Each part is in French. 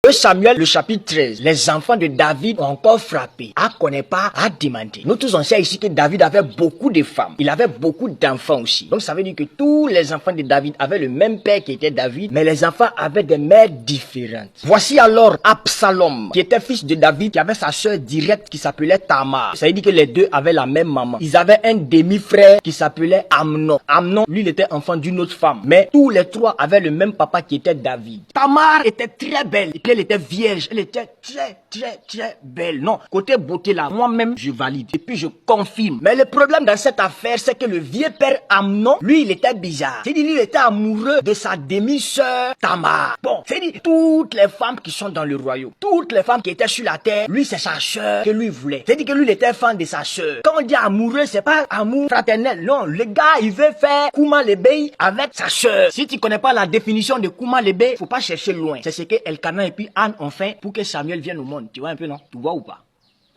1 Samuel, le chapitre 13, les enfants de David ont encore frappé. Ah, connaît pas, à demander. Nous tous on sait ici que David avait beaucoup de femmes. Il avait beaucoup d'enfants aussi. Donc ça veut dire que tous les enfants de David avaient le même père qui était David, mais les enfants avaient des mères différentes. Voici alors Absalom, qui était fils de David, qui avait sa sœur directe qui s'appelait Tamar. Ça veut dire que les deux avaient la même maman. Ils avaient un demi-frère qui s'appelait Amnon. Amnon, lui, il était enfant d'une autre femme. Mais tous les trois avaient le même papa qui était David. Tamar était très belle. Et puis elle était vierge. Elle était très belle. Non, côté beauté là, moi-même, je valide. Et puis je confirme. Mais le problème dans cette affaire, c'est que le vieux père Amnon, lui, il était bizarre. C'est-à-dire, il était amoureux de sa demi-sœur Tamar. Bon, c'est-à-dire, toutes les femmes qui sont dans le royaume, toutes les femmes qui étaient sur la terre, lui, c'est sa sœur que lui voulait. C'est-à-dire que lui, il était fan de sa sœur. Quand on dit amoureux, c'est pas amour fraternel. Non, le gars, il veut faire Kouma Lebey avec sa sœur. Si tu connais pas la définition de Kouma Lebey, faut pas chercher loin. C'est ce que Elkanah et puis Anne ont fait pour que Samuel vienne au monde. Tu vois un peu, non? Tu vois ou pas?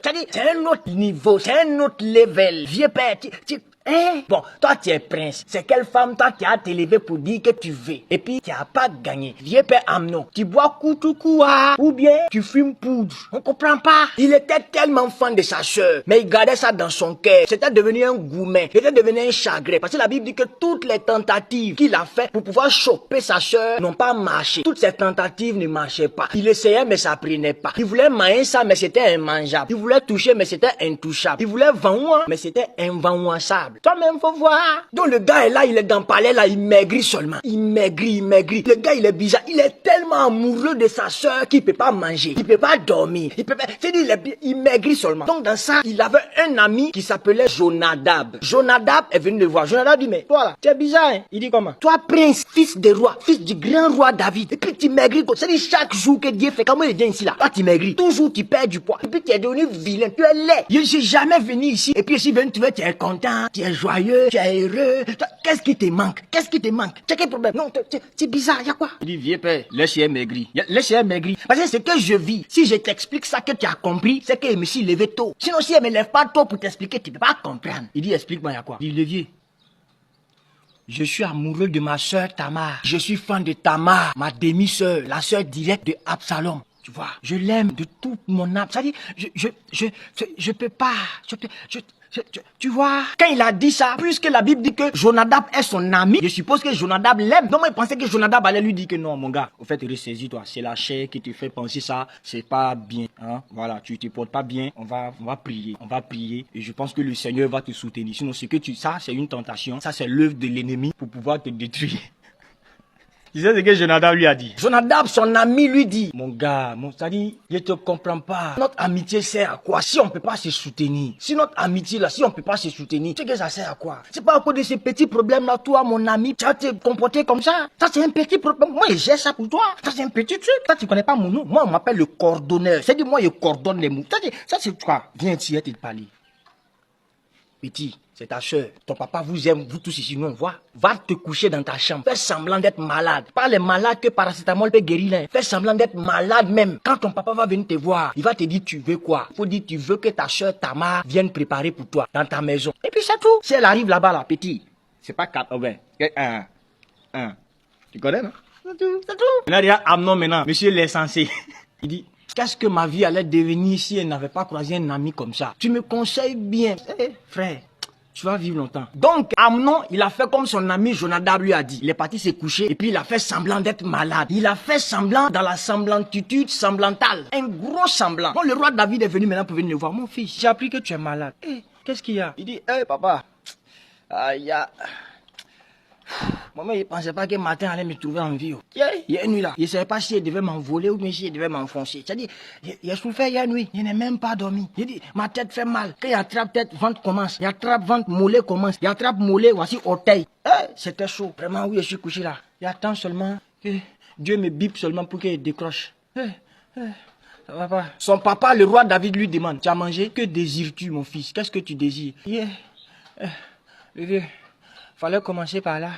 C'est-à-dire, c'est un autre niveau, c'est un autre level. Vieux père, hein? Bon, toi tu es prince. C'est quelle femme toi tu as t'élevé pour dire que tu veux? Et puis tu n'as pas gagné. Vieux père Amnon, tu bois koutoukoua ou bien tu fumes poudre. On comprend pas. Il était tellement fan de sa sœur, mais il gardait ça dans son cœur. C'était devenu un gourmet. C'était devenu un chagrin. Parce que la Bible dit que toutes les tentatives qu'il a fait pour pouvoir choper sa sœur n'ont pas marché. Toutes ces tentatives ne marchaient pas. Il essayait mais ça prenait pas. Il voulait manger ça mais c'était immangeable. Il voulait toucher mais c'était intouchable. Il voulait vendre mais c'était invençable. Toi-même, faut voir. Donc le gars est là, il est dans le palais, là, il maigrit seulement. Il maigrit. Le gars, il est bizarre. Il est tellement amoureux de sa sœur qu'il peut pas manger. Il peut pas dormir. Il peut pas... C'est-à-dire, il maigrit seulement. Donc dans ça, il avait un ami qui s'appelait Jonadab. Jonadab est venu le voir. Jonadab dit, mais toi là, tu es bizarre, hein? Il dit comment? Toi, prince, fils de roi, fils du grand roi David. Et puis tu maigris. C'est-à-dire, chaque jour que Dieu fait, comment il vient ici là? Toi, tu maigris. Toujours, tu perds du poids. Et puis tu es devenu vilain. Tu es laid. Je ne suis jamais venu ici. Et puis ici, venu, tu es content. Tu es joyeux, tu es heureux. Qu'est-ce qui te manque? Qu'est-ce qui te manque? Tu as quel problème? Non, c'est bizarre, il y a quoi? Il dit, vieux père, laisse-moi maigrir. Laisse-moi maigrir. Parce que ce que je vis, si je t'explique ça que tu as compris, c'est que je me suis levé tôt. Sinon, si elle me lève pas tôt pour t'expliquer, tu ne peux pas comprendre. Il dit, explique-moi, il y a quoi? Il dit, le vieux, je suis amoureux de ma sœur Tamar. Je suis fan de Tamar, ma demi-sœur, la sœur directe de Absalom. Tu vois, je l'aime de toute mon âme. C'est-à-dire, je peux pas. Tu vois, quand il a dit ça, puisque la Bible dit que Jonadab est son ami, je suppose que Jonadab l'aime. Donc moi, je pensais que Jonadab allait lui dire que non, mon gars, au fait, ressaisis-toi. C'est la chair qui te fait penser ça. C'est pas bien. Hein? Voilà, tu te portes pas bien. On va prier. On va prier. Et je pense que le Seigneur va te soutenir. Sinon, ça, c'est une tentation. Ça, c'est l'œuvre de l'ennemi pour pouvoir te détruire. Tu sais ce que Jonadab lui a dit? Jonadab, son ami, lui dit, mon gars, c'est-à-dire, je te comprends pas. Notre amitié sert à quoi? Si on peut pas se soutenir. Si notre amitié là, si on peut pas se soutenir, tu sais que ça sert à quoi? C'est pas à cause de ces petits problèmes là, toi, mon ami, tu vas te comporter comme ça. Ça, c'est un petit problème. Moi, je gère ça pour toi. Ça, c'est un petit truc. Toi, tu connais pas mon nom. Moi, on m'appelle le coordonneur. C'est-à-dire, moi, je coordonne les mots. Ça, c'est quoi? Viens ici, te parler. Petit, c'est ta soeur. Ton papa vous aime, vous tous ici, non, vois. Va te coucher dans ta chambre. Fais semblant d'être malade. Pas les malades que paracétamol peut guérir là. Fais semblant d'être malade même. Quand ton papa va venir te voir, il va te dire tu veux quoi. Faut dire tu veux que ta soeur Tamar vienne préparer pour toi dans ta maison. Et puis c'est tout. Si elle arrive là-bas là, petit, c'est pas 80. Un. Tu connais, non? C'est tout. Maintenant, il y a Amnon maintenant, monsieur l'essentiel. Il dit, qu'est-ce que ma vie allait devenir si elle n'avait pas croisé un ami comme ça? Tu me conseilles bien. Frère, tu vas vivre longtemps. Donc, Amnon, il a fait comme son ami Jonadab lui a dit. Il est parti se coucher et puis il a fait semblant d'être malade. Il a fait semblant dans la semblantitude semblantale. Un gros semblant. Bon, le roi David est venu maintenant pour venir le voir. Mon fils, j'ai appris que tu es malade. Qu'est-ce qu'il y a? Il dit, papa, il y a... Maman, il ne pensait pas que matin allait me trouver en vie. Il y a une nuit là. Il ne savait pas si il devait m'envoler ou bien si il devait m'enfoncer. C'est-à-dire, il a souffert hier nuit. Il n'a même pas dormi. Il dit, ma tête fait mal. Quand il attrape tête, ventre commence. Il attrape ventre, mollet commence. Il attrape mollet, voici orteil. C'était chaud. Vraiment, oui, je suis couché là. Il attend seulement que Dieu me bip seulement pour qu'il décroche. Ça va pas. Son papa, le roi David, lui demande, tu as mangé? Que désires-tu, mon fils? Qu'est-ce que tu désires? Le vieux. Fallait commencer par là.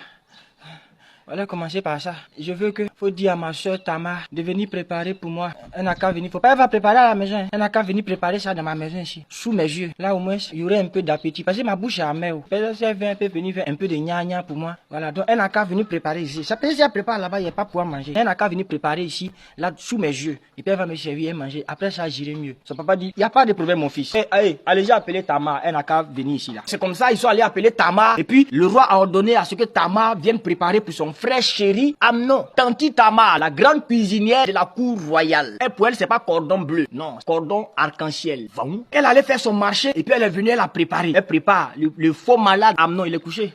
On va commencer par ça. Je veux que, faut dire à ma soeur Tamar de venir préparer pour moi. Elle n'a qu'à venir. Faut pas elle va préparer à la maison. Hein. Elle n'a qu'à venir préparer ça dans ma maison ici. Sous mes yeux. Là au moins, il y aurait un peu d'appétit. Parce que ma bouche est amère. Peut-être si elle vient un peu venir faire un peu de gna pour moi. Voilà. Donc elle n'a qu'à venir préparer ici. Ça peut être si elle prépare là-bas, il n'y a pas pouvoir manger. Elle n'a qu'à venir préparer ici, là, sous mes yeux. Et puis elle va me servir et manger. Après ça, j'irai mieux. Son papa dit, il n'y a pas de problème mon fils. Allez, j'ai appelé Tamar. Elle n'a qu'à venir ici là. C'est comme ça, ils sont allés appeler Tamar. Et puis le roi a ordonné à ce que Tamar vienne préparer pour son frère chéri Amnon. Tanti Tamar, la grande cuisinière de la cour royale. Et pour elle, c'est pas cordon bleu, non, cordon arc-en-ciel. Elle allait faire son marché et puis elle est venue, elle a préparé. Elle prépare le faux malade Amnon, il est couché.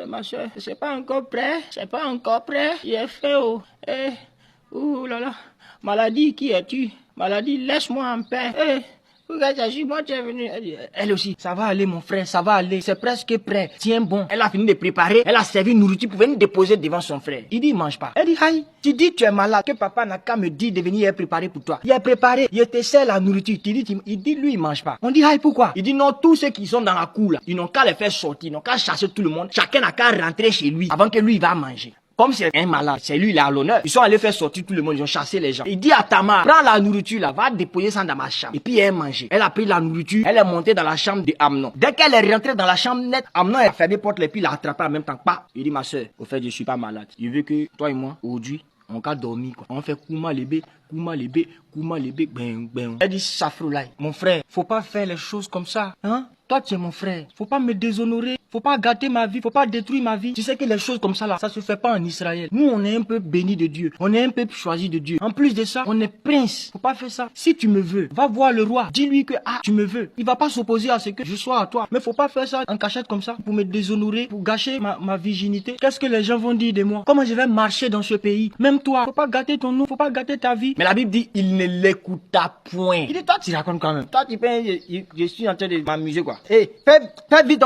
Ma soeur, c'est pas encore prêt. C'est pas encore prêt. Il est fait ouh là là. Maladie, qui es-tu? Maladie, laisse-moi en paix. Moi, tu es venu. Elle aussi, ça va aller mon frère, ça va aller. C'est presque prêt. Tiens bon. Elle a fini de préparer. Elle a servi une nourriture pour venir déposer devant son frère. Il dit, mange pas. Elle dit, aïe, tu dis tu es malade, que papa n'a qu'à me dire de venir préparer pour toi. Il a préparé, il te sert la nourriture. Il dit, lui, il mange pas. On dit, aïe, pourquoi? Il dit, non, tous ceux qui sont dans la cour là, ils n'ont qu'à les faire sortir, ils n'ont qu'à chasser tout le monde. Chacun n'a qu'à rentrer chez lui avant que lui, il va manger. Comme c'est un malade, c'est lui, il est à l'honneur. Ils sont allés faire sortir tout le monde, ils ont chassé les gens. Il dit à Tamar, prends la nourriture là, va déposer ça dans ma chambre. Et puis elle a mangé. Elle a pris la nourriture, elle est montée dans la chambre de Amnon. Dès qu'elle est rentrée dans la chambre nette, Amnon a fermé porte et puis l'a attrapé en même temps. Pas. Il dit, ma soeur, au fait, je suis pas malade. Je veux que toi et moi, aujourd'hui, on va dormir quoi. On fait kouma lébé, ben. Elle dit, Safroulaye, mon frère, faut pas faire les choses comme ça, hein? Toi, tu es mon frère. Faut pas me déshonorer. Faut pas gâter ma vie. Faut pas détruire ma vie. Tu sais que les choses comme ça, là, ça se fait pas en Israël. Nous, on est un peu bénis de Dieu. On est un peu choisi de Dieu. En plus de ça, on est prince. Faut pas faire ça. Si tu me veux, va voir le roi. Dis-lui que, tu me veux. Il va pas s'opposer à ce que je sois à toi. Mais faut pas faire ça en cachette comme ça pour me déshonorer, pour gâcher ma virginité. Qu'est-ce que les gens vont dire de moi? Comment je vais marcher dans ce pays? Même toi, faut pas gâter ton nom. Faut pas gâter ta vie. Mais la Bible dit, il ne l'écouta point. Il dit, toi, tu racontes quand même. Toi, tu penses, je suis en train de m'amuser, quoi. Fais vite,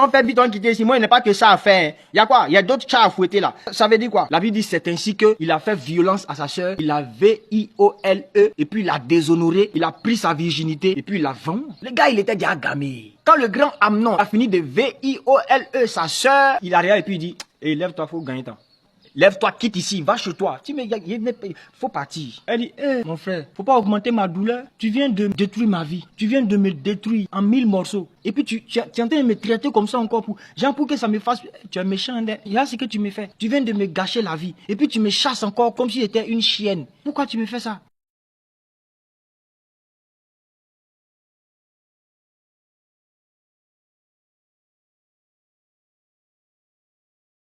quitter ici. Moi, il n'est pas que ça à faire. Il y a quoi? Il y a d'autres chats à fouetter là. Ça veut dire quoi? La Bible dit c'est ainsi qu'il a fait violence à sa sœur. Il a viole et puis il a déshonoré. Il a pris sa virginité et puis il l'a vendu. Le gars, il était déjà gamé. Quand le grand Amnon a fini de viole sa sœur, il arrive et puis il dit, lève-toi, faut gagner temps. Lève-toi, quitte ici, va chez toi. Faut partir. Elle dit, mon frère, faut pas augmenter ma douleur. Tu viens de détruire ma vie. Tu viens de me détruire en 1000 morceaux. Et puis tu es en train de me traiter comme ça encore pour que ça me fasse. Tu es méchant. Il y a ce que tu me fais. Tu viens de me gâcher la vie. Et puis tu me chasses encore comme si j'étais une chienne. Pourquoi tu me fais ça?